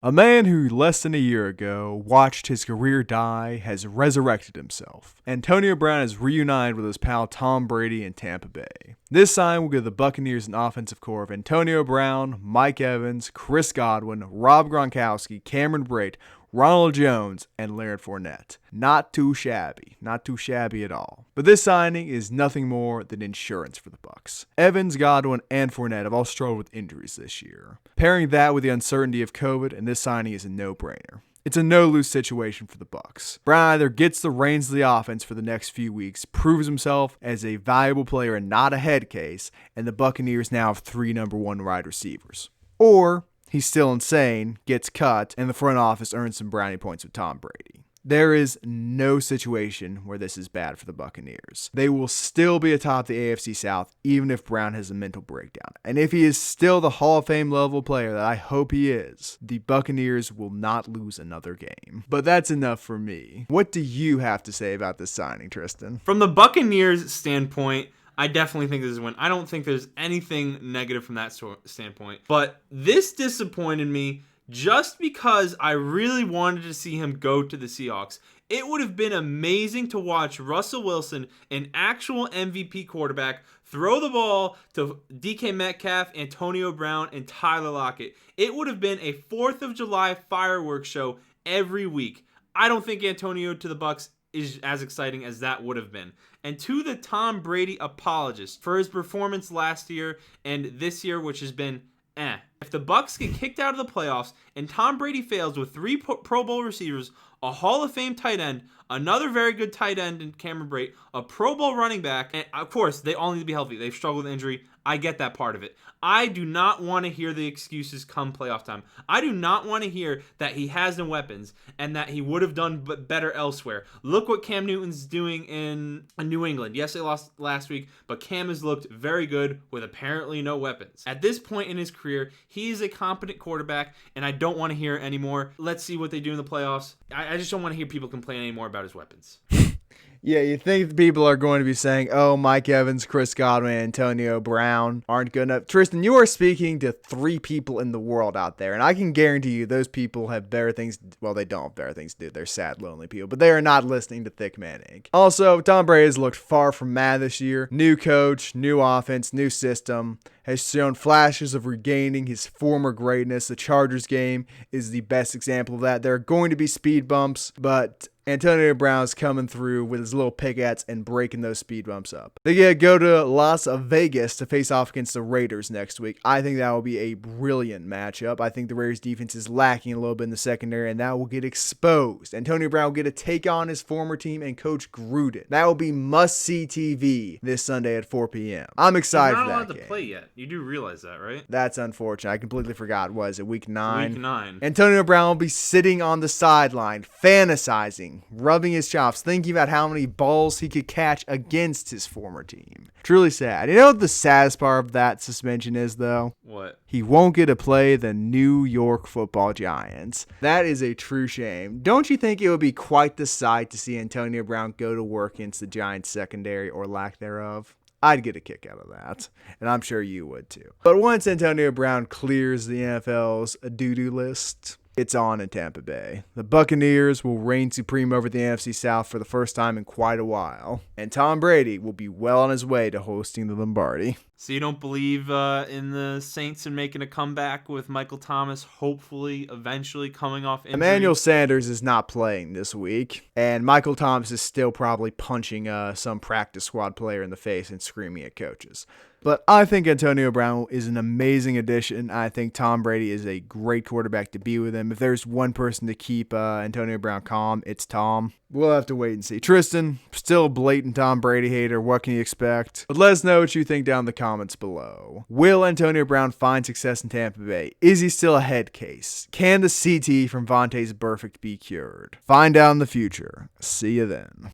A man who less than a year ago watched his career die has resurrected himself. Antonio Brown is reunited with his pal Tom Brady in Tampa Bay. This sign will give the Buccaneers an offensive core of Antonio Brown, Mike Evans, Chris Godwin, Rob Gronkowski, Cameron Brate, Ronald Jones, and Leonard Fournette. Not too shabby at all. But this signing is nothing more than insurance for the Bucs. Evans, Godwin, and Fournette have all struggled with injuries this year. Pairing that with the uncertainty of COVID, and this signing is a no-brainer. It's a no-lose situation for the Bucs. Brown either gets the reins of the offense for the next few weeks, proves himself as a valuable player and not a head case, and the Buccaneers now have 3 number 1 wide receivers. Or he's still insane, gets cut, and the front office earns some brownie points with Tom Brady. There is no situation where this is bad for the Buccaneers. They will still be atop the AFC South even if Brown has a mental breakdown. And if he is still the Hall of Fame level player that I hope he is, the Buccaneers will not lose another game. But that's enough for me. What do you have to say about this signing, Tristan? From the Buccaneers standpoint, I definitely think this is a win. I don't think there's anything negative from that standpoint. But this disappointed me just because I really wanted to see him go to the Seahawks. It would have been amazing to watch Russell Wilson, an actual MVP quarterback, throw the ball to DK Metcalf, Antonio Brown, and Tyler Lockett. It would have been a 4th of July fireworks show every week. I don't think Antonio to the Bucs is as exciting as that would have been. And to the Tom Brady apologists for his performance last year and this year, which has been If the Bucs get kicked out of the playoffs and Tom Brady fails with 3 Pro Bowl receivers, a Hall of Fame tight end, another very good tight end in Cameron Brate, a Pro Bowl running back, and of course, they all need to be healthy. They've struggled with injury. I get that part of it. I do not want to hear the excuses come playoff time. I do not want to hear that he has no weapons and that he would have done better elsewhere. Look what Cam Newton's doing in New England. Yes, they lost last week, but Cam has looked very good with apparently no weapons. At this point in his career, he is a competent quarterback, and I don't want to hear it anymore. Let's see what they do in the playoffs. I just don't want to hear people complain anymore about his weapons. Yeah, you think people are going to be saying, oh, Mike Evans, Chris Godwin, Antonio Brown aren't good enough. Tristan, you are speaking to 3 people in the world out there, and I can guarantee you those people have better things. Well, they don't have better things to do. They're sad, lonely people, but they are not listening to Thick Man Inc. Also, Tom Brady has looked far from mad this year. New coach, new offense, new system, has shown flashes of regaining his former greatness. The Chargers game is the best example of that. There are going to be speed bumps, but Antonio Brown's coming through with his little pickaxe and breaking those speed bumps up. They go to Las Vegas to face off against the Raiders next week. I think that will be a brilliant matchup. I think the Raiders defense is lacking a little bit in the secondary, and that will get exposed. Antonio Brown will get to take on his former team and Coach Gruden. That will be must-see TV this Sunday at 4 p.m. I'm excited for that game. He's not allowed to play yet. You do realize that, right? That's unfortunate. I completely forgot. Was it week 9? Week 9. Antonio Brown will be sitting on the sideline, fantasizing, rubbing his chops, thinking about how many balls he could catch against his former team. Truly sad. You know what the saddest part of that suspension is, though? What? He won't get to play the New York Football Giants. That is a true shame. Don't you think it would be quite the sight to see Antonio Brown go to work against the Giants secondary or lack thereof? I'd get a kick out of that, and I'm sure you would too. But once Antonio Brown clears the NFL's doo-doo list, it's on in Tampa Bay. The Buccaneers will reign supreme over the NFC South for the first time in quite a while, and Tom Brady will be well on his way to hosting the Lombardi. So you don't believe in the Saints and making a comeback with Michael Thomas hopefully eventually coming off injury? Emmanuel Sanders is not playing this week, and Michael Thomas is still probably punching some practice squad player in the face and screaming at coaches. But I think Antonio Brown is an amazing addition. I think Tom Brady is a great quarterback to be with him. If there's one person to keep Antonio Brown calm, it's Tom. We'll have to wait and see. Tristan, still a blatant Tom Brady hater. What can you expect? But let us know what you think down in the comments below. Will Antonio Brown find success in Tampa Bay? Is he still a head case? Can the CT from Vontaze Burfict be cured? Find out in the future. See you then.